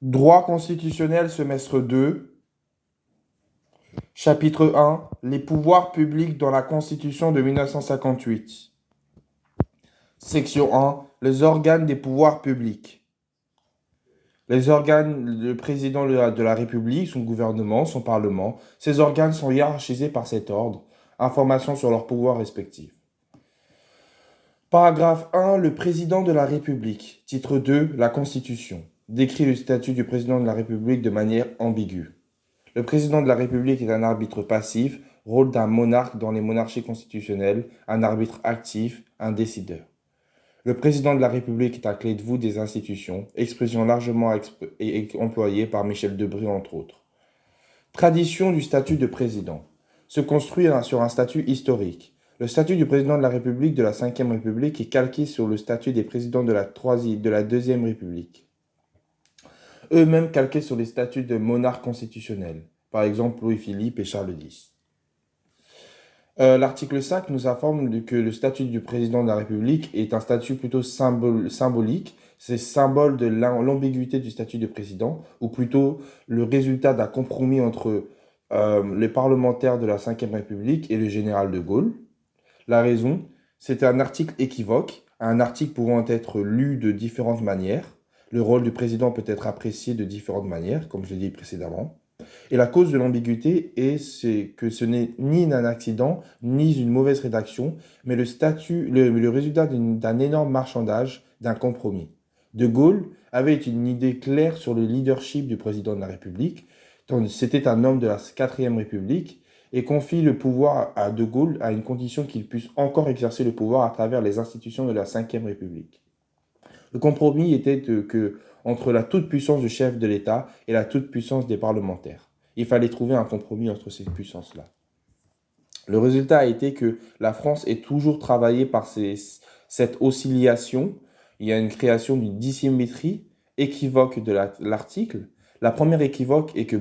Droit constitutionnel, semestre 2, chapitre 1, les pouvoirs publics dans la Constitution de 1958. Section 1, les organes des pouvoirs publics. Les organes, le président de la République, son gouvernement, son parlement, ces organes sont hiérarchisés par cet ordre. Information sur leurs pouvoirs respectifs. Paragraphe 1, le président de la République. Titre 2, la Constitution. Décrit le statut du président de la République de manière ambiguë. Le président de la République est un arbitre passif, rôle d'un monarque dans les monarchies constitutionnelles, un arbitre actif, un décideur. Le président de la République est un clé de voûte des institutions, expression largement employée par Michel Debré entre autres. Tradition du statut de président. Se construit sur un statut historique. Le statut du président de la République de la Ve République est calqué sur le statut des présidents de la Deuxième République. Eux-mêmes calqués sur les statuts de monarques constitutionnels, par exemple Louis-Philippe et Charles X. L'article 5 nous informe que le statut du président de la République est un statut plutôt symbolique. C'est symbole de l'ambiguïté du statut de président, ou plutôt le résultat d'un compromis entre les parlementaires de la Ve République et le général de Gaulle. La raison, c'est un article équivoque, un article pouvant être lu de différentes manières. Le rôle du président peut être apprécié de différentes manières, comme je l'ai dit précédemment. Et la cause de l'ambiguïté c'est que ce n'est ni un accident, ni une mauvaise rédaction, mais le résultat d'un énorme marchandage, d'un compromis. De Gaulle avait une idée claire sur le leadership du président de la République. C'était un homme de la Quatrième République et confie le pouvoir à De Gaulle à une condition qu'il puisse encore exercer le pouvoir à travers les institutions de la Cinquième République. Le compromis était entre la toute-puissance du chef de l'État et la toute-puissance des parlementaires. Il fallait trouver un compromis entre ces puissances-là. Le résultat a été que la France est toujours travaillée par cette oscillation. Il y a une création d'une dissymétrie équivoque de l'article. La première équivoque est que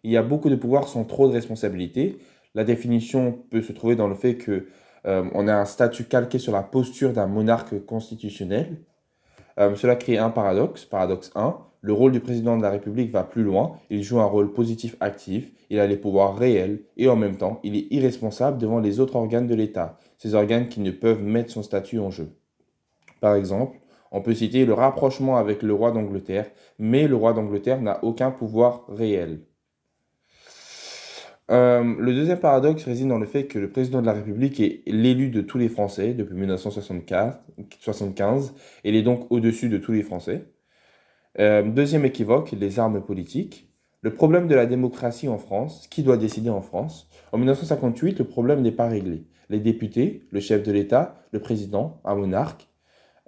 il y a beaucoup de pouvoirs sans trop de responsabilités. La définition peut se trouver dans le fait que on a un statut calqué sur la posture d'un monarque constitutionnel. Cela crée un paradoxe. Paradoxe 1, le rôle du président de la République va plus loin. Il joue un rôle positif actif, il a les pouvoirs réels et en même temps, il est irresponsable devant les autres organes de l'État, ces organes qui ne peuvent mettre son statut en jeu. Par exemple, on peut citer le rapprochement avec le roi d'Angleterre, mais le roi d'Angleterre n'a aucun pouvoir réel. Le deuxième paradoxe réside dans le fait que le président de la République est l'élu de tous les Français depuis 1975 et il est donc au-dessus de tous les Français. Deuxième équivoque, les armes politiques. Le problème de la démocratie en France, qui doit décider en France? En 1958, le problème n'est pas réglé. Les députés, le chef de l'État, le président, un monarque.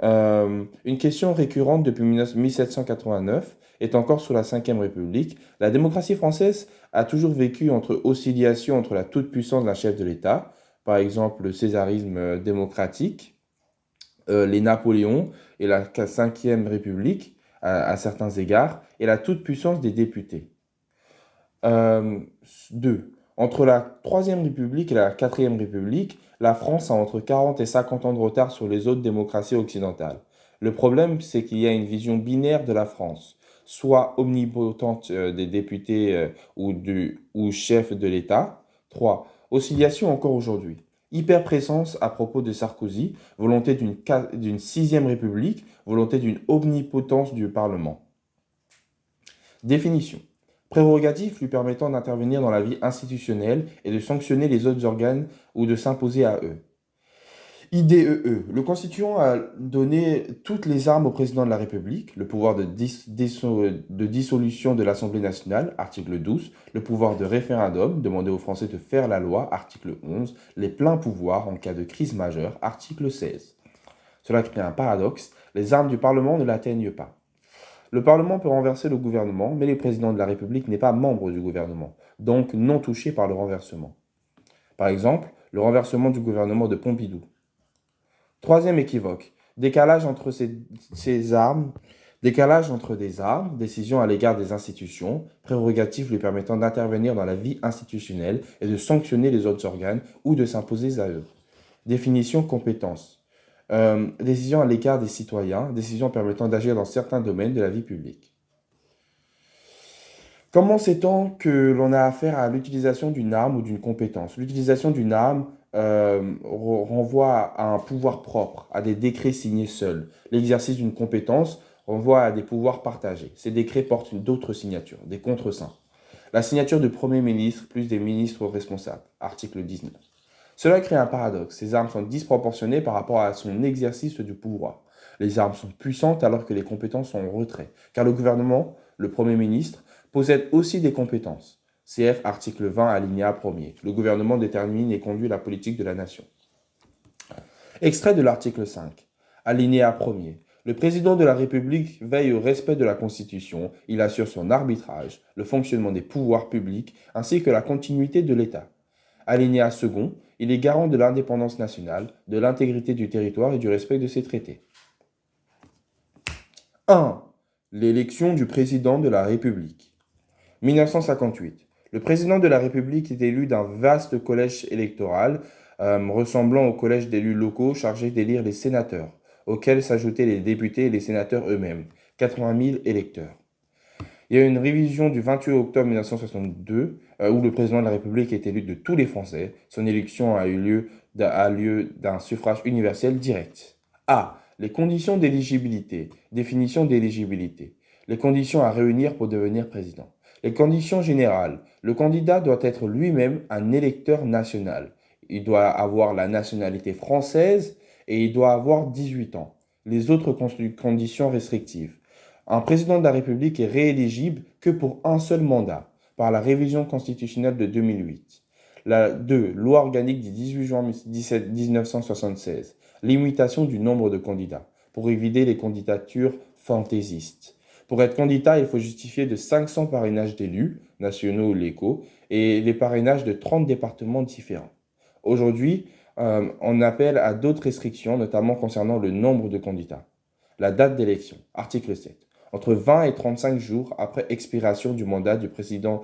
Une question récurrente depuis 1789 est encore sous la Ve République. La démocratie française a toujours vécu entre oscillation entre la toute-puissance d'un chef de l'État, par exemple le césarisme démocratique, les Napoléons et la Ve République à certains égards, et la toute-puissance des députés. 2. Entre la Troisième République et la Quatrième République, la France a entre 40 et 50 ans de retard sur les autres démocraties occidentales. Le problème, c'est qu'il y a une vision binaire de la France, soit omnipotente des députés ou chef de l'État. 3. Oscillation encore aujourd'hui. Hyperprésence à propos de Sarkozy, volonté d'une sixième république, volonté d'une omnipotence du Parlement. Définition. Prérogatif lui permettant d'intervenir dans la vie institutionnelle et de sanctionner les autres organes ou de s'imposer à eux. IDEE. Le Constituant a donné toutes les armes au président de la République, le pouvoir de dissolution de l'Assemblée nationale, article 12, le pouvoir de référendum, demander aux Français de faire la loi, article 11, les pleins pouvoirs en cas de crise majeure, article 16. Cela crée un paradoxe, les armes du Parlement ne l'atteignent pas. Le Parlement peut renverser le gouvernement, mais le président de la République n'est pas membre du gouvernement, donc non touché par le renversement. Par exemple, le renversement du gouvernement de Pompidou. Troisième équivoque, décalage entre des armes, décision à l'égard des institutions, prérogatives lui permettant d'intervenir dans la vie institutionnelle et de sanctionner les autres organes ou de s'imposer à eux. Définition compétence. Décision à l'égard des citoyens, décision permettant d'agir dans certains domaines de la vie publique. Comment sait-on que l'on a affaire à l'utilisation d'une arme ou d'une compétence? L'utilisation d'une arme renvoie à un pouvoir propre, à des décrets signés seuls. L'exercice d'une compétence renvoie à des pouvoirs partagés. Ces décrets portent d'autres signatures, des contreseins. La signature du Premier ministre plus des ministres responsables, article 19. Cela crée un paradoxe. Ces armes sont disproportionnées par rapport à son exercice du pouvoir. Les armes sont puissantes alors que les compétences sont en retrait, car le gouvernement, le Premier ministre, possède aussi des compétences. CF article 20 alinéa 1er. Le gouvernement détermine et conduit la politique de la nation. Extrait de l'article 5. Alinéa 1er. Le président de la République veille au respect de la Constitution, il assure son arbitrage, le fonctionnement des pouvoirs publics ainsi que la continuité de l'État. Alinéa 2. Il est garant de l'indépendance nationale, de l'intégrité du territoire et du respect de ses traités. 1. L'élection du président de la République. 1958. Le président de la République est élu d'un vaste collège électoral ressemblant au collège d'élus locaux chargé d'élire les sénateurs, auxquels s'ajoutaient les députés et les sénateurs eux-mêmes, 80 000 électeurs. Il y a eu une révision du 28 octobre 1962 où le président de la République est élu de tous les Français. Son élection a lieu d'un suffrage universel direct. A. Les conditions d'éligibilité. Définition d'éligibilité. Les conditions à réunir pour devenir président. Les conditions générales. Le candidat doit être lui-même un électeur national. Il doit avoir la nationalité française et il doit avoir 18 ans. Les autres conditions restrictives. Un président de la République est rééligible que pour un seul mandat, par la révision constitutionnelle de 2008. La 2. Loi organique du 18 juin 1976. Limitation du nombre de candidats, pour éviter les candidatures fantaisistes. Pour être candidat, il faut justifier de 500 parrainages d'élus, nationaux ou locaux, et les parrainages de 30 départements différents. Aujourd'hui, on appelle à d'autres restrictions, notamment concernant le nombre de candidats. La date d'élection, article 7. Entre 20 et 35 jours après expiration du mandat du précédent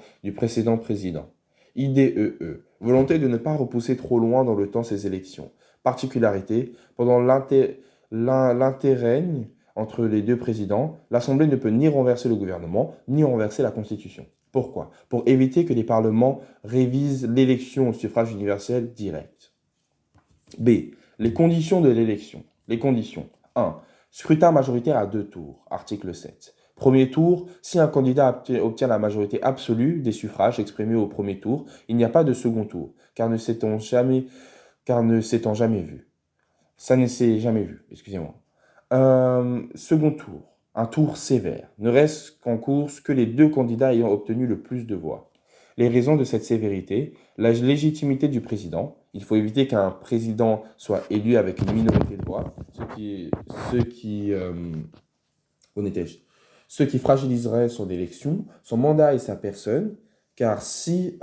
président. IDEE. Volonté de ne pas repousser trop loin dans le temps ces élections. Particularité, pendant l'interrègne entre les deux présidents, l'Assemblée ne peut ni renverser le gouvernement, ni renverser la Constitution. Pourquoi? Pour éviter que les parlements révisent l'élection au suffrage universel direct. B. Les conditions de l'élection. Les conditions. 1. Scrutin majoritaire à 2 tours. Article 7. Premier tour, si un candidat obtient la majorité absolue des suffrages exprimés au premier tour, il n'y a pas de second tour, car ne s'étant jamais vu. Ça ne s'est jamais vu, excusez-moi. Second tour, un tour sévère. Ne reste qu'en course que les deux candidats ayant obtenu le plus de voix. Les raisons de cette sévérité, la légitimité du président. Il faut éviter qu'un président soit élu avec une minorité de voix, ce qui fragiliserait son élection, son mandat et sa personne, car s'il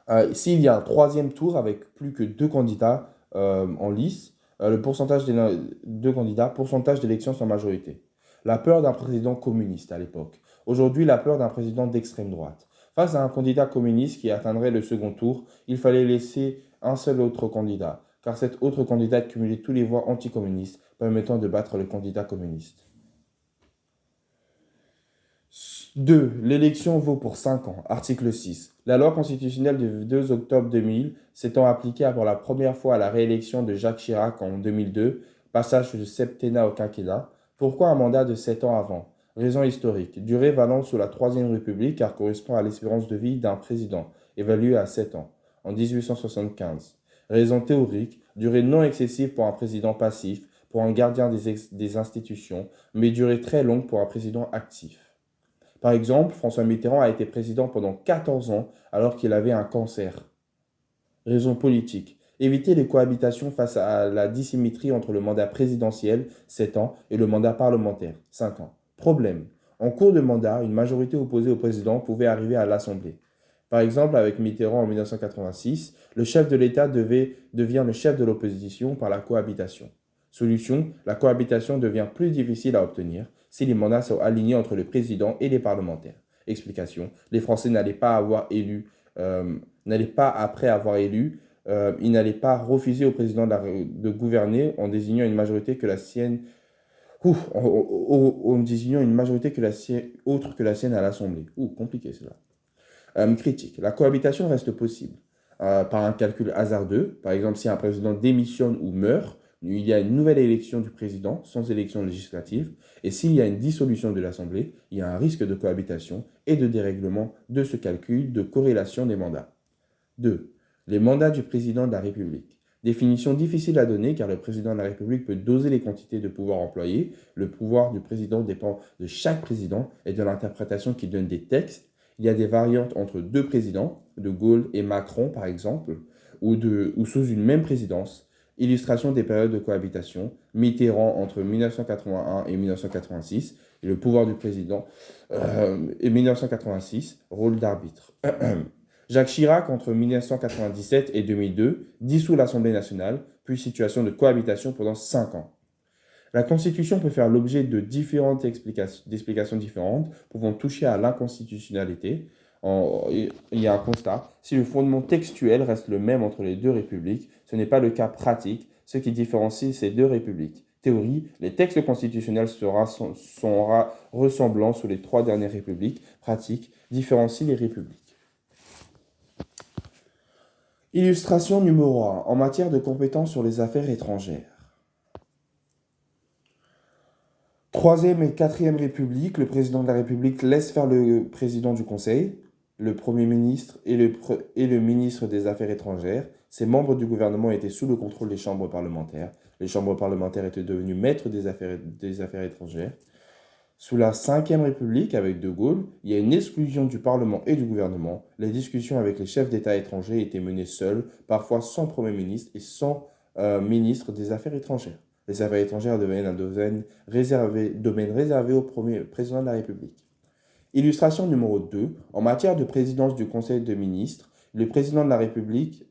y a un troisième tour avec plus que deux candidats en lice, le pourcentage des deux candidats, pourcentage d'élections sans majorité. La peur d'un président communiste à l'époque. Aujourd'hui, la peur d'un président d'extrême droite. Face à un candidat communiste qui atteindrait le second tour, il fallait laisser un seul autre candidat, car cet autre candidat cumulait toutes les voix anticommunistes, permettant de battre le candidat communiste. 2. L'élection vaut pour 5 ans. Article 6. La loi constitutionnelle du 2 octobre 2000 s'étant appliquée pour la première fois à la réélection de Jacques Chirac en 2002, passage du septennat au quinquennat. Pourquoi un mandat de 7 ans avant? Raison historique. Durée valant sous la Troisième République car correspond à l'espérance de vie d'un président, évaluée à 7 ans, en 1875. Raison théorique. Durée non excessive pour un président passif, pour un gardien des institutions, mais durée très longue pour un président actif. Par exemple, François Mitterrand a été président pendant 14 ans alors qu'il avait un cancer. Raison politique. Éviter les cohabitations face à la dissymétrie entre le mandat présidentiel, 7 ans, et le mandat parlementaire, 5 ans. Problème. En cours de mandat, une majorité opposée au président pouvait arriver à l'Assemblée. Par exemple, avec Mitterrand en 1986, le chef de l'État devient le chef de l'opposition par la cohabitation. Solution, la cohabitation devient plus difficile à obtenir si les mandats sont alignés entre le président et les parlementaires. Explication, les Français n'allaient pas, après avoir élu il n'allait pas refuser au président de gouverner en désignant une majorité que la sienne, en désignant une majorité que la sienne, autre que la sienne à l'Assemblée. Compliqué cela. Critique. La cohabitation reste possible par un calcul hasardeux. Par exemple, si un président démissionne ou meurt, il y a une nouvelle élection du président sans élection législative. Et s'il y a une dissolution de l'Assemblée, il y a un risque de cohabitation et de dérèglement de ce calcul de corrélation des mandats. 2. Les mandats du président de la République. Définition difficile à donner car le président de la République peut doser les quantités de pouvoir employées. Le pouvoir du président dépend de chaque président et de l'interprétation qu'il donne des textes. Il y a des variantes entre deux présidents, de Gaulle et Macron par exemple, ou sous une même présidence. Illustration des périodes de cohabitation, Mitterrand entre 1981 et 1986, et le pouvoir du président, et 1986, rôle d'arbitre. Jacques Chirac, entre 1997 et 2002, dissout l'Assemblée nationale, puis situation de cohabitation pendant 5 ans. La Constitution peut faire l'objet de différentes explications différentes, pouvant toucher à l'inconstitutionnalité. Il y a un constat. Si le fondement textuel reste le même entre les deux républiques, ce n'est pas le cas pratique, ce qui différencie ces deux républiques. Théorie, les textes constitutionnels sont ressemblants sous les 3 dernières républiques. Pratique, différencie les républiques. Illustration numéro 1. En matière de compétences sur les affaires étrangères. 3e et 4e République, le président de la République laisse faire le président du Conseil, le Premier ministre et le ministre des Affaires étrangères. Ces membres du gouvernement étaient sous le contrôle des chambres parlementaires. Les chambres parlementaires étaient devenues maîtres des affaires étrangères. Sous la 5e République, avec De Gaulle, il y a une exclusion du Parlement et du gouvernement. Les discussions avec les chefs d'État étrangers étaient menées seuls, parfois sans Premier ministre et sans ministre des Affaires étrangères. Les affaires étrangères deviennent un domaine réservé au président de la République. Illustration numéro 2. En matière de présidence du Conseil des ministres, le président de la République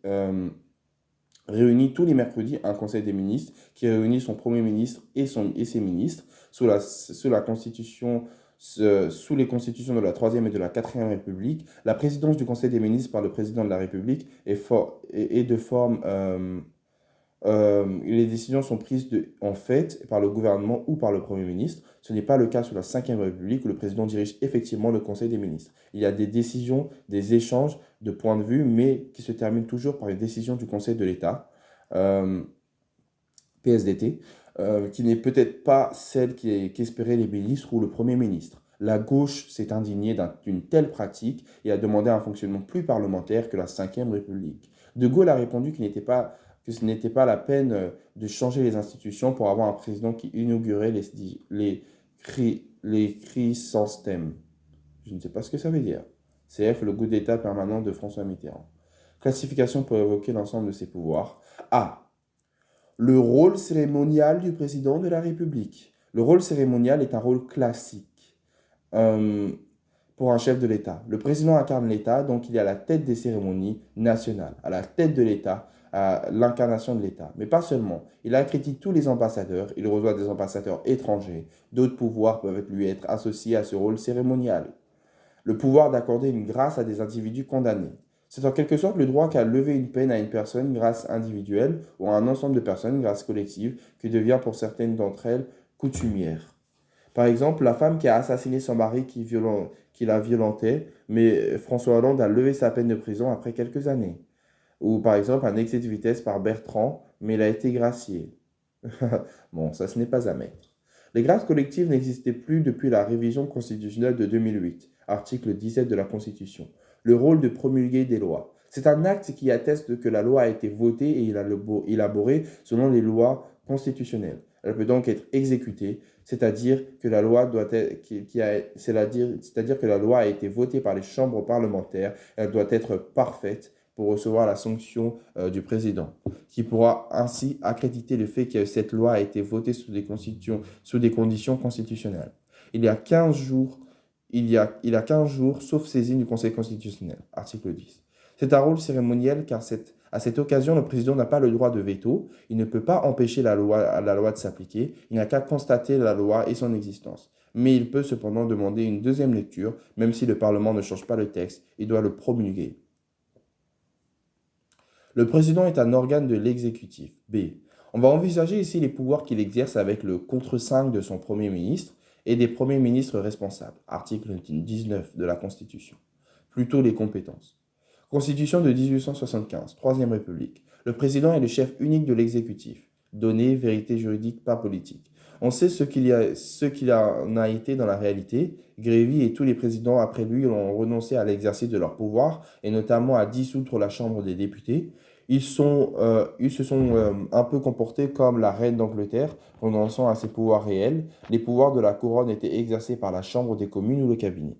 réunit tous les mercredis un Conseil des ministres qui réunit son Premier ministre et ses ministres sous les constitutions de la 3e et de la 4e République. La présidence du Conseil des ministres par le président de la République est de forme... les décisions sont prises en fait par le gouvernement ou par le Premier ministre. Ce n'est pas le cas sous la 5e République où le président dirige effectivement le Conseil des ministres. Il y a des décisions, des échanges de points de vue, mais qui se terminent toujours par une décision du Conseil de l'État, PSDT, qui n'est peut-être pas celle qu'espéraient les ministres ou le Premier ministre. La gauche s'est indignée d'une telle pratique et a demandé un fonctionnement plus parlementaire que la 5e République. De Gaulle a répondu que ce n'était pas la peine de changer les institutions pour avoir un président qui inaugurait les chrysanthèmes. Je ne sais pas ce que ça veut dire. CF, le coup d'État permanent de François Mitterrand. Classification pour évoquer l'ensemble de ses pouvoirs. A. Le rôle cérémonial du président de la République. Le rôle cérémonial est un rôle classique pour un chef de l'État. Le président incarne l'État, donc il est à la tête des cérémonies nationales, à la tête de l'État, à l'incarnation de l'État. Mais pas seulement. Il accrédite tous les ambassadeurs, il reçoit des ambassadeurs étrangers. D'autres pouvoirs peuvent lui être associés à ce rôle cérémonial. Le pouvoir d'accorder une grâce à des individus condamnés. C'est en quelque sorte le droit qu'à lever une peine à une personne grâce individuelle ou à un ensemble de personnes grâce collective qui devient pour certaines d'entre elles coutumière. Par exemple, la femme qui a assassiné son mari qui la violentait, mais François Hollande a levé sa peine de prison après quelques années. Ou par exemple, un excès de vitesse par Bertrand, mais il a été gracié. Bon, ça ce n'est pas à mettre. Les grâces collectives n'existaient plus depuis la révision constitutionnelle de 2008, article 17 de la Constitution. Le rôle de promulguer des lois. C'est un acte qui atteste que la loi a été votée et élaborée selon les lois constitutionnelles. Elle peut donc être exécutée, c'est-à-dire que la loi a été votée par les chambres parlementaires. Elle doit être parfaite pour recevoir la sanction du président, qui pourra ainsi accréditer le fait que cette loi a été votée sous des conditions constitutionnelles. Il y a 15 jours, sauf saisine du Conseil constitutionnel, article 10. C'est un rôle cérémoniel car à cette occasion, le président n'a pas le droit de veto, il ne peut pas empêcher la loi de s'appliquer, il n'a qu'à constater la loi et son existence. Mais il peut cependant demander une deuxième lecture, même si le Parlement ne change pas le texte, il doit le promulguer. Le président est un organe de l'exécutif. B. On va envisager ici les pouvoirs qu'il exerce avec le contre-5 de son Premier ministre et des premiers ministres responsables. Article 19 de la Constitution. Plutôt les compétences. Constitution de 1875, Troisième République. Le président est le chef unique de l'exécutif. Données, vérité juridique, pas politique. On sait ce qu'il en a été dans la réalité. Grévy et tous les présidents après lui ont renoncé à l'exercice de leur pouvoir et notamment à dissoudre la Chambre des députés. Ils se sont un peu comportés comme la reine d'Angleterre, renonçant à ses pouvoirs réels. Les pouvoirs de la couronne étaient exercés par la Chambre des communes ou le cabinet.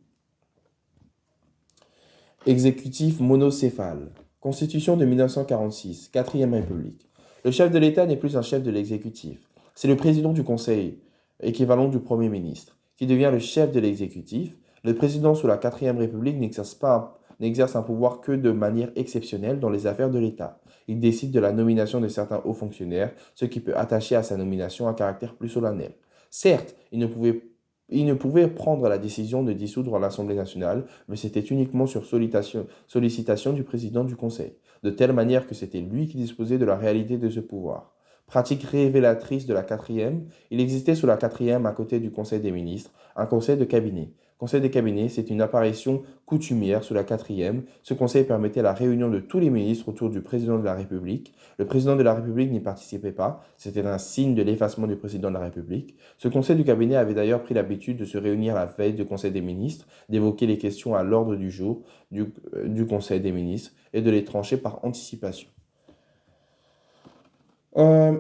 Exécutif monocéphale. Constitution de 1946, Quatrième République. Le chef de l'État n'est plus un chef de l'exécutif. C'est le président du Conseil, équivalent du Premier ministre, qui devient le chef de l'exécutif. Le président sous la Quatrième République n'exerce un pouvoir que de manière exceptionnelle dans les affaires de l'État. Il décide de la nomination de certains hauts fonctionnaires, ce qui peut attacher à sa nomination un caractère plus solennel. Certes, il ne pouvait prendre la décision de dissoudre l'Assemblée nationale, mais c'était uniquement sur sollicitation du président du Conseil, de telle manière que c'était lui qui disposait de la réalité de ce pouvoir. Pratique révélatrice de la quatrième, il existait sous la quatrième, à côté du Conseil des ministres, un conseil de cabinet. Conseil de cabinet, c'est une apparition coutumière sous la quatrième. Ce conseil permettait la réunion de tous les ministres autour du président de la République. Le président de la République n'y participait pas, c'était un signe de l'effacement du président de la République. Ce conseil du cabinet avait d'ailleurs pris l'habitude de se réunir la veille du Conseil des ministres, d'évoquer les questions à l'ordre du jour du Conseil des ministres et de les trancher par anticipation.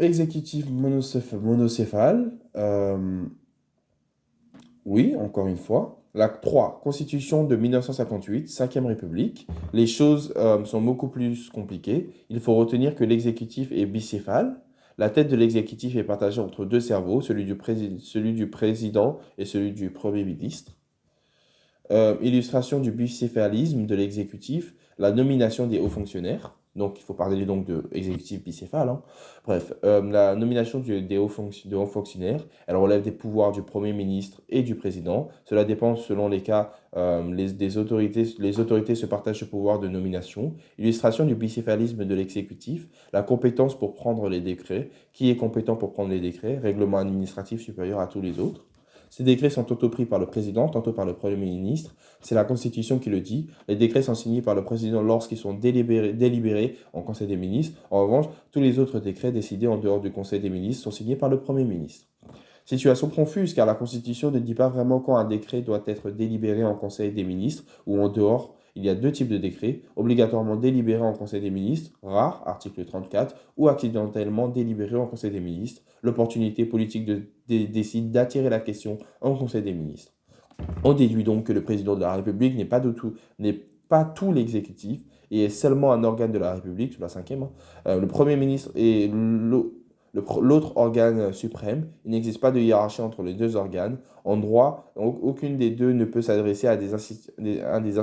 Exécutif monocéphale. Oui, encore une fois. La 3, Constitution de 1958, 5e République. Les choses sont beaucoup plus compliquées. Il faut retenir que l'exécutif est bicéphale. La tête de l'exécutif est partagée entre deux cerveaux, celui du président et celui du Premier ministre. Illustration du bicéphalisme de l'exécutif, la nomination des hauts fonctionnaires. Donc, il faut parler donc de exécutif bicéphale. Hein. Bref, la nomination des hauts fonctionnaires, elle relève des pouvoirs du Premier ministre et du Président. Cela dépend selon les cas. Les autorités se partagent ce pouvoir de nomination. Illustration du bicéphalisme de l'exécutif, la compétence pour prendre les décrets. Qui est compétent pour prendre les décrets? Règlement administratif supérieur à tous les autres. Ces décrets sont tantôt pris par le président, tantôt par le Premier ministre. C'est la Constitution qui le dit. Les décrets sont signés par le président lorsqu'ils sont délibérés en Conseil des ministres. En revanche, tous les autres décrets décidés en dehors du Conseil des ministres sont signés par le Premier ministre. Situation confuse car la Constitution ne dit pas vraiment quand un décret doit être délibéré en Conseil des ministres ou en dehors. Il y a deux types de décrets, obligatoirement délibérés en Conseil des ministres, rare, article 34, ou accidentellement délibérés en Conseil des ministres. L'opportunité politique décide d'attirer la question en Conseil des ministres. On déduit donc que le président de la République n'est pas tout l'exécutif et est seulement un organe de la République, sous la cinquième. Le Premier ministre est l'autre organe suprême. Il n'existe pas de hiérarchie entre les deux organes. En droit, aucune des deux ne peut s'adresser à des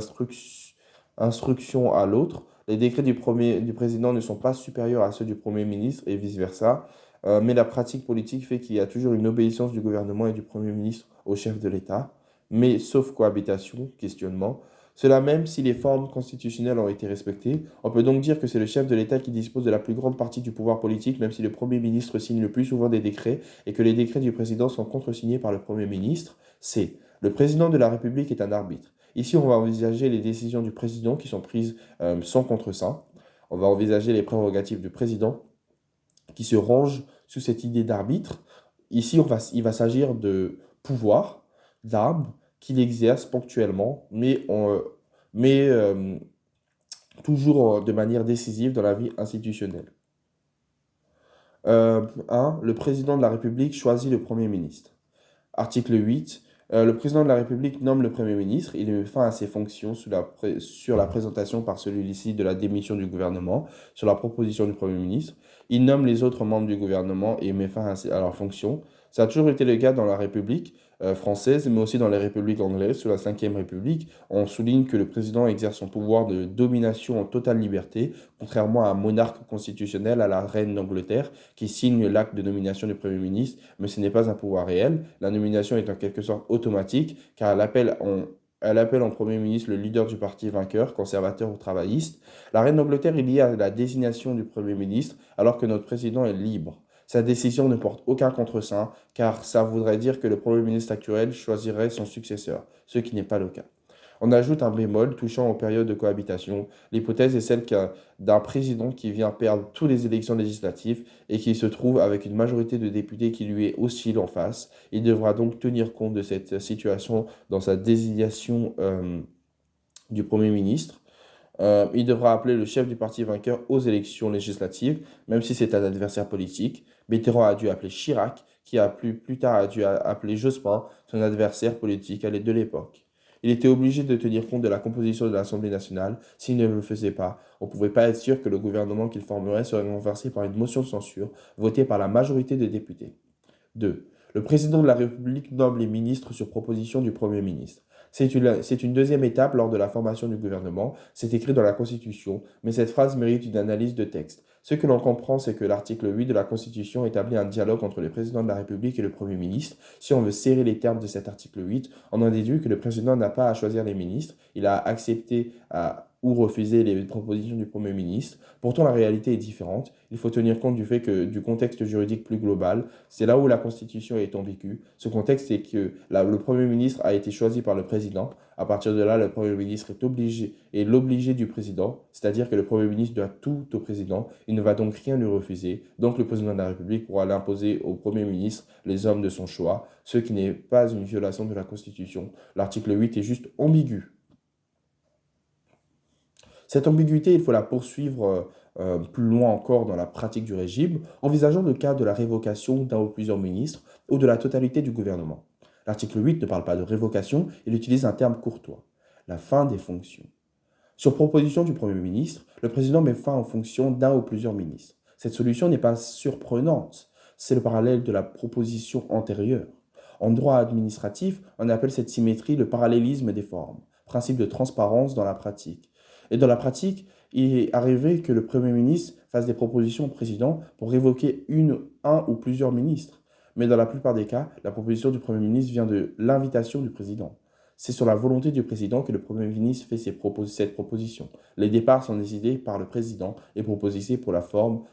instructions à l'autre. Les décrets du président ne sont pas supérieurs à ceux du Premier ministre et vice-versa. Mais la pratique politique fait qu'il y a toujours une obéissance du gouvernement et du Premier ministre au chef de l'État. Mais sauf cohabitation, questionnement. Cela même si les formes constitutionnelles ont été respectées, on peut donc dire que c'est le chef de l'État qui dispose de la plus grande partie du pouvoir politique, même si le Premier ministre signe le plus souvent des décrets et que les décrets du président sont contresignés par le Premier ministre. C. Le président de la République est un arbitre. Ici, on va envisager les décisions du président qui sont prises sans contre-seing. On va envisager les prérogatives du président qui se rangent sous cette idée d'arbitre. Ici, il va s'agir de pouvoir, d'armes, qu'il exerce ponctuellement, mais toujours de manière décisive dans la vie institutionnelle. 1. Le président de la République choisit le Premier ministre. Article 8. Le président de la République nomme le Premier ministre. Il met fin à ses fonctions sur la présentation par celui-ci de la démission du gouvernement, sur la proposition du Premier ministre. Il nomme les autres membres du gouvernement et met fin à leurs fonctions. Ça a toujours été le cas dans la République française, mais aussi dans les républiques anglaises. Sous la Ve République, on souligne que le président exerce son pouvoir de domination en totale liberté, contrairement à un monarque constitutionnel, à la reine d'Angleterre, qui signe l'acte de nomination du Premier ministre, mais ce n'est pas un pouvoir réel. La nomination est en quelque sorte automatique, car Elle appelle en Premier ministre le leader du parti vainqueur, conservateur ou travailliste. La reine d'Angleterre est liée à la désignation du Premier ministre, alors que notre président est libre. Sa décision ne porte aucun contre-seing, car ça voudrait dire que le Premier ministre actuel choisirait son successeur, ce qui n'est pas le cas. On ajoute un bémol touchant aux périodes de cohabitation. L'hypothèse est celle d'un président qui vient perdre toutes les élections législatives et qui se trouve avec une majorité de députés qui lui est hostile en face. Il devra donc tenir compte de cette situation dans sa désignation du Premier ministre. Il devra appeler le chef du parti vainqueur aux élections législatives, même si c'est un adversaire politique. Mitterrand a dû appeler Chirac, qui a plus tard a dû appeler Jospin, son adversaire politique à l'aide de l'époque. Il était obligé de tenir compte de la composition de l'Assemblée nationale. S'il ne le faisait pas, on ne pouvait pas être sûr que le gouvernement qu'il formerait serait renversé par une motion de censure votée par la majorité des députés. 2. Le président de la République nomme les ministres sur proposition du Premier ministre. C'est une deuxième étape lors de la formation du gouvernement. C'est écrit dans la Constitution, mais cette phrase mérite une analyse de texte. Ce que l'on comprend, c'est que l'article 8 de la Constitution établit un dialogue entre le président de la République et le Premier ministre. Si on veut serrer les termes de cet article 8, on en déduit que le président n'a pas à choisir les ministres. Il a accepté ou refusé les propositions du Premier ministre. Pourtant, la réalité est différente. Il faut tenir compte du contexte juridique plus global. C'est là où la Constitution est ambiguë. Ce contexte, c'est que le Premier ministre a été choisi par le président. À partir de là, le Premier ministre est l'obligé du président, c'est-à-dire que le Premier ministre doit tout au président. Il ne va donc rien lui refuser. Donc le président de la République pourra l'imposer au Premier ministre les hommes de son choix, ce qui n'est pas une violation de la Constitution. L'article 8 est juste ambigu. Cette ambiguïté, il faut la poursuivre plus loin encore dans la pratique du régime, envisageant le cas de la révocation d'un ou plusieurs ministres ou de la totalité du gouvernement. L'article 8 ne parle pas de révocation, il utilise un terme courtois, la fin des fonctions. Sur proposition du Premier ministre, le président met fin aux fonctions d'un ou plusieurs ministres. Cette solution n'est pas surprenante, c'est le parallèle de la proposition antérieure. En droit administratif, on appelle cette symétrie le parallélisme des formes, principe de transparence dans la pratique. Et dans la pratique, il est arrivé que le Premier ministre fasse des propositions au président pour révoquer un ou plusieurs ministres. Mais dans la plupart des cas, la proposition du Premier ministre vient de l'invitation du président. C'est sur la volonté du président que le Premier ministre fait cette proposition. Les départs sont décidés par le président et proposés pour la forme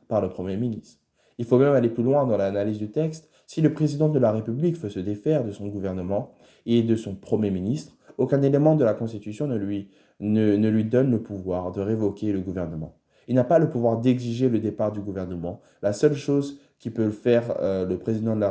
par le Premier ministre. Il faut même aller plus loin dans l'analyse du texte. Si le président de la République veut se défaire de son gouvernement et de son Premier ministre, aucun élément de la Constitution ne lui donne le pouvoir de révoquer le gouvernement. Il n'a pas le pouvoir d'exiger le départ du gouvernement. La seule chose que peut faire le président de la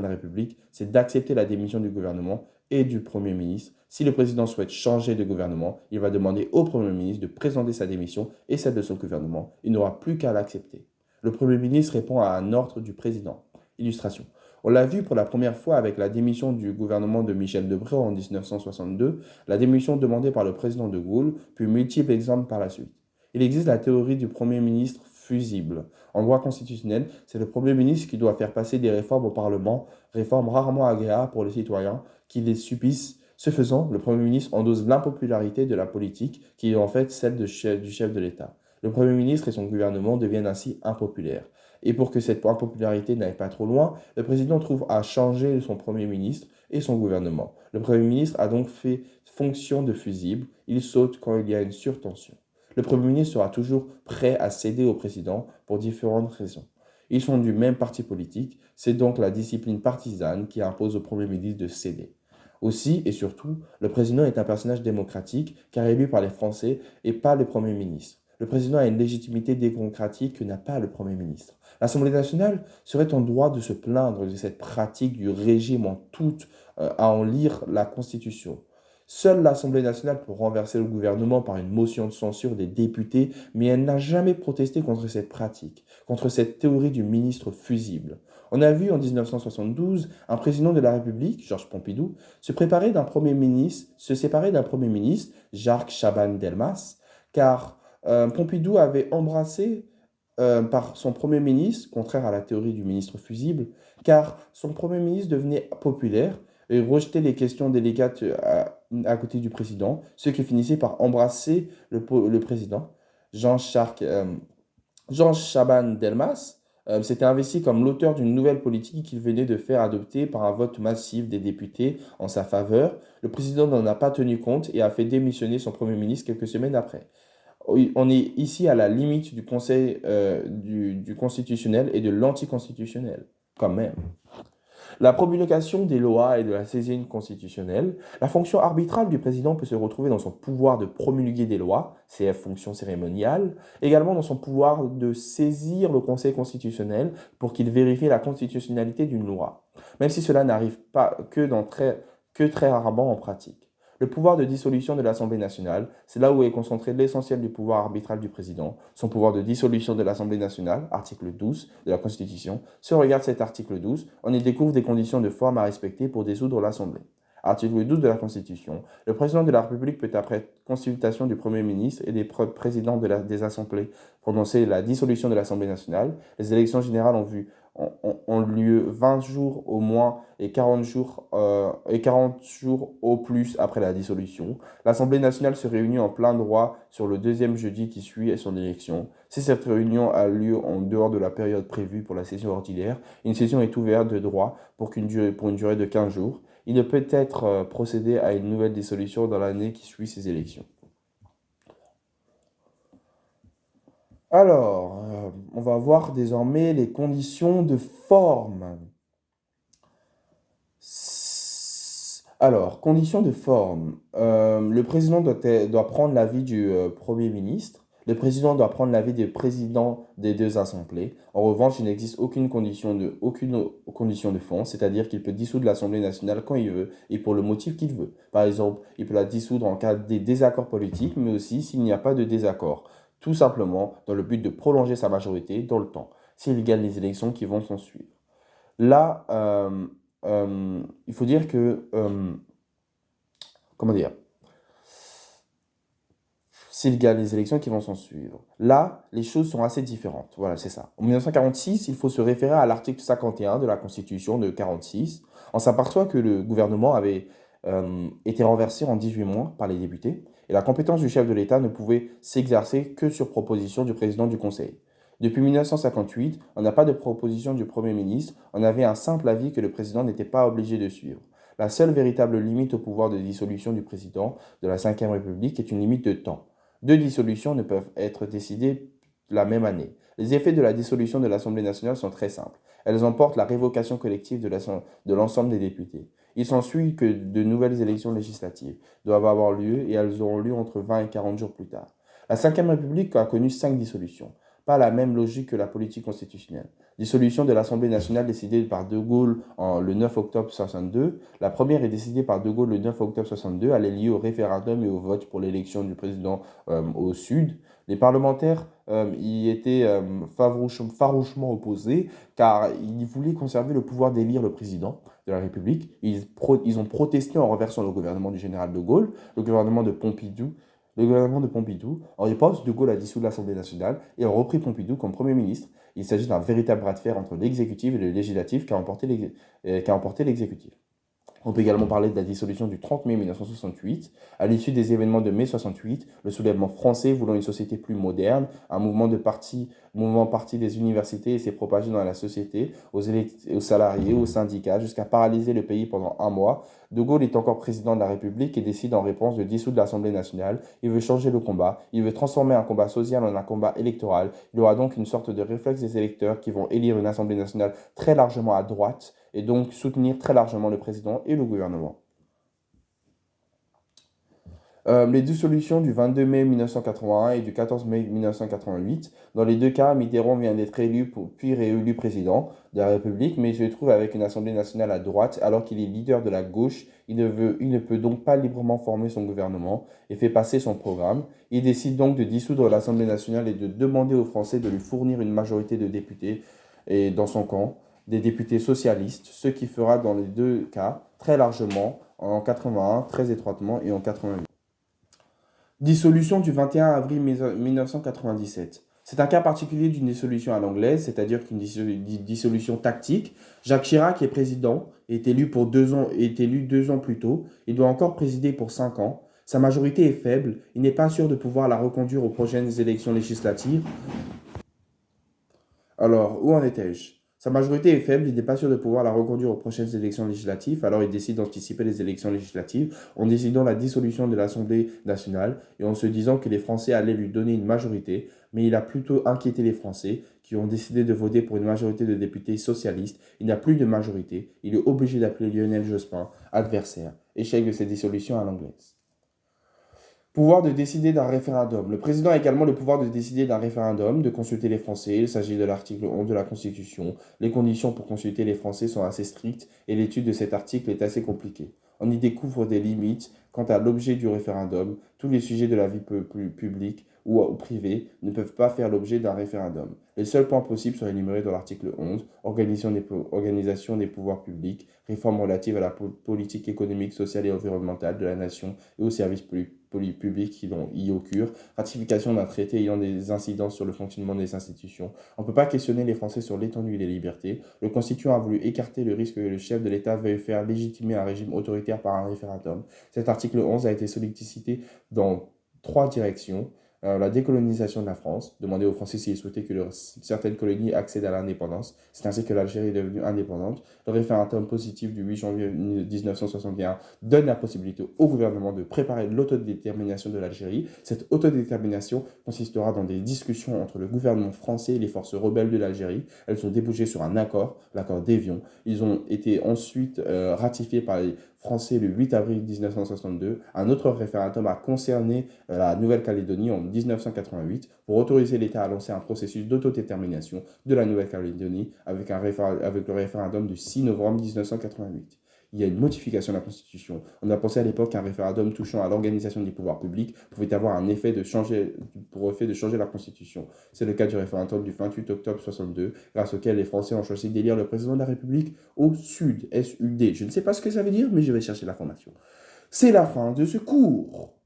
République, c'est d'accepter la démission du gouvernement et du Premier ministre. Si le président souhaite changer de gouvernement, il va demander au Premier ministre de présenter sa démission et celle de son gouvernement. Il n'aura plus qu'à l'accepter. Le Premier ministre répond à un ordre du président. Illustration. On l'a vu pour la première fois avec la démission du gouvernement de Michel Debré en 1962, la démission demandée par le président de Gaulle, puis multiples exemples par la suite. Il existe la théorie du Premier ministre fusible. En droit constitutionnel, c'est le Premier ministre qui doit faire passer des réformes au Parlement, réformes rarement agréables pour les citoyens qui les subissent. Ce faisant, le Premier ministre endosse l'impopularité de la politique, qui est en fait celle du chef de l'État. Le Premier ministre et son gouvernement deviennent ainsi impopulaires. Et pour que cette impopularité n'aille pas trop loin, le président trouve à changer son Premier ministre et son gouvernement. Le Premier ministre a donc fait fonction de fusible, il saute quand il y a une surtension. Le Premier ministre sera toujours prêt à céder au président pour différentes raisons. Ils sont du même parti politique, c'est donc la discipline partisane qui impose au Premier ministre de céder. Aussi et surtout, le président est un personnage démocratique car élu par les Français et pas le Premier ministre. Le président a une légitimité démocratique que n'a pas le Premier ministre. L'Assemblée nationale serait en droit de se plaindre de cette pratique du régime à en lire la Constitution. Seule l'Assemblée nationale peut renverser le gouvernement par une motion de censure des députés, mais elle n'a jamais protesté contre cette pratique, contre cette théorie du ministre fusible. On a vu en 1972 un président de la République, Georges Pompidou, se séparer d'un Premier ministre, Jacques Chaban-Delmas, car Pompidou avait embrassé par son Premier ministre, contraire à la théorie du ministre fusible, car son Premier ministre devenait populaire et rejetait les questions délicates à côté du président, ce qui finissait par embrasser le président. Jean Chaban-Delmas s'était investi comme l'auteur d'une nouvelle politique qu'il venait de faire adopter par un vote massif des députés en sa faveur. Le président n'en a pas tenu compte et a fait démissionner son Premier ministre quelques semaines après. Oui, on est ici à la limite du Conseil du constitutionnel et de l'anticonstitutionnel, quand même. La promulgation des lois et de la saisine constitutionnelle. La fonction arbitrale du président peut se retrouver dans son pouvoir de promulguer des lois, CF fonction cérémoniale, également dans son pouvoir de saisir le Conseil constitutionnel pour qu'il vérifie la constitutionnalité d'une loi, même si cela n'arrive pas que très rarement en pratique. Le pouvoir de dissolution de l'Assemblée nationale, c'est là où est concentré l'essentiel du pouvoir arbitral du président. Son pouvoir de dissolution de l'Assemblée nationale, article 12 de la Constitution. Si on regarde cet article 12, on y découvre des conditions de forme à respecter pour dissoudre l'Assemblée. Article 12 de la Constitution. Le président de la République peut, après consultation du Premier ministre et des présidents des assemblées, prononcer la dissolution de l'Assemblée nationale. Les élections générales ont lieu 20 jours au moins et 40 jours au plus après la dissolution. L'Assemblée nationale se réunit en plein droit sur le deuxième jeudi qui suit son élection. Si cette réunion a lieu en dehors de la période prévue pour la session ordinaire, une session est ouverte de droit pour une durée de 15 jours. Il ne peut être procédé à une nouvelle dissolution dans l'année qui suit ces élections. Alors, on va voir désormais les conditions de forme. Alors, conditions de forme. Le président doit prendre l'avis du Premier ministre. Le président doit prendre l'avis des présidents des deux assemblées. En revanche, il n'existe aucune condition de fond, c'est-à-dire qu'il peut dissoudre l'Assemblée nationale quand il veut et pour le motif qu'il veut. Par exemple, il peut la dissoudre en cas de désaccord politique, mais aussi s'il n'y a pas de désaccord. Tout simplement dans le but de prolonger sa majorité dans le temps, s'il gagne les élections qui vont s'en suivre. Là, il faut dire que, comment dire, s'il gagne les élections qui vont s'en suivre. Là, les choses sont assez différentes. Voilà, c'est ça. En 1946, il faut se référer à l'article 51 de la Constitution de 1946. On s'aperçoit que le gouvernement avait été renversé en 18 mois par les députés et la compétence du chef de l'État ne pouvait s'exercer que sur proposition du président du Conseil. Depuis 1958, on n'a pas de proposition du Premier ministre, on avait un simple avis que le président n'était pas obligé de suivre. La seule véritable limite au pouvoir de dissolution du président de la Ve République est une limite de temps. Deux dissolutions ne peuvent être décidées la même année. Les effets de la dissolution de l'Assemblée nationale sont très simples. Elles emportent la révocation collective de l'ensemble des députés. Il s'ensuit que de nouvelles élections législatives doivent avoir lieu et elles auront lieu entre 20 et 40 jours plus tard. La Ve République a connu 5 dissolutions. Pas la même logique que la politique constitutionnelle. Dissolution de l'Assemblée nationale décidée par De Gaulle le 9 octobre 62. La première est décidée par De Gaulle le 9 octobre 62. Elle est liée au référendum et au vote pour l'élection du président au Sud. Les parlementaires y étaient farouchement opposés car ils voulaient conserver le pouvoir d'élire le président de la République. Ils ont protesté en renversant le gouvernement du général De Gaulle, le gouvernement de Pompidou. Le gouvernement de Pompidou, en réponse, De Gaulle a dissous l'Assemblée nationale et a repris Pompidou comme Premier ministre. Il s'agit d'un véritable bras de fer entre l'exécutif et le législatif qu'a emporté l'exécutif. On peut également parler de la dissolution du 30 mai 1968. À l'issue des événements de mai 68, le soulèvement français voulant une société plus moderne, un mouvement parti des universités s'est propagé dans la société, aux salariés, aux syndicats, jusqu'à paralyser le pays pendant un mois. De Gaulle est encore président de la République et décide en réponse de dissoudre l'Assemblée nationale. Il veut changer le combat, il veut transformer un combat social en un combat électoral. Il y aura donc une sorte de réflexe des électeurs qui vont élire une Assemblée nationale très largement à droite, et donc soutenir très largement le président et le gouvernement. Les dissolutions du 22 mai 1981 et du 14 mai 1988. Dans les deux cas, Mitterrand vient d'être élu puis réélu président de la République, mais il se trouve avec une Assemblée nationale à droite, alors qu'il est leader de la gauche. Il ne peut donc pas librement former son gouvernement et fait passer son programme. Il décide donc de dissoudre l'Assemblée nationale et de demander aux Français de lui fournir une majorité de députés et dans son camp des députés socialistes, ce qui fera dans les deux cas très largement, en 81, très étroitement et en 88. Dissolution du 21 avril 1997. C'est un cas particulier d'une dissolution à l'anglaise, c'est-à-dire qu'une dissolution tactique. Jacques Chirac est président, est élu 2 ans plus tôt, il doit encore présider pour 5 ans. Sa majorité est faible, il n'est pas sûr de pouvoir la reconduire aux prochaines élections législatives. Alors, où en étais-je? Sa majorité est faible, il n'est pas sûr de pouvoir la reconduire aux prochaines élections législatives, alors il décide d'anticiper les élections législatives en décidant la dissolution de l'Assemblée nationale et en se disant que les Français allaient lui donner une majorité, mais il a plutôt inquiété les Français qui ont décidé de voter pour une majorité de députés socialistes. Il n'a plus de majorité, il est obligé d'appeler Lionel Jospin adversaire. Échec de cette dissolution à l'anglaise. Pouvoir de décider d'un référendum. Le président a également le pouvoir de décider d'un référendum, de consulter les Français. Il s'agit de l'article 11 de la Constitution. Les conditions pour consulter les Français sont assez strictes et l'étude de cet article est assez compliquée. On y découvre des limites quant à l'objet du référendum. Tous les sujets de la vie publique ou privée ne peuvent pas faire l'objet d'un référendum. Les seuls points possibles sont énumérés dans l'article 11, organisation des pouvoirs publics, réformes relatives à la politique économique, sociale et environnementale de la nation et aux services publics qui y occurrent, ratification d'un traité ayant des incidences sur le fonctionnement des institutions. On ne peut pas questionner les Français sur l'étendue des libertés. Le Constituant a voulu écarter le risque que le chef de l'État veuille faire légitimer un régime autoritaire par un référendum. Cet article 11 a été sollicité dans trois directions. La décolonisation de la France, demander aux Français s'ils souhaitaient que certaines colonies accèdent à l'indépendance. C'est ainsi que l'Algérie est devenue indépendante. Le référendum positif du 8 janvier 1961 donne la possibilité au gouvernement de préparer l'autodétermination de l'Algérie. Cette autodétermination consistera dans des discussions entre le gouvernement français et les forces rebelles de l'Algérie. Elles ont débouché sur un accord, l'accord d'Évian. Ils ont été ensuite ratifiés par les Français le 8 avril 1962. Un autre référendum a concerné la Nouvelle-Calédonie en 1988 pour autoriser l'État à lancer un processus d'autodétermination de la Nouvelle-Calédonie avec le référendum du 6 novembre 1988. Il y a une modification de la Constitution. On a pensé à l'époque qu'un référendum touchant à l'organisation des pouvoirs publics pouvait avoir un effet pour effet de changer la Constitution. C'est le cas du référendum du 28 octobre 62, grâce auquel les Français ont choisi d'élire le président de la République au Sud, S-U-D. Je ne sais pas ce que ça veut dire, mais je vais chercher l'information. C'est la fin de ce cours.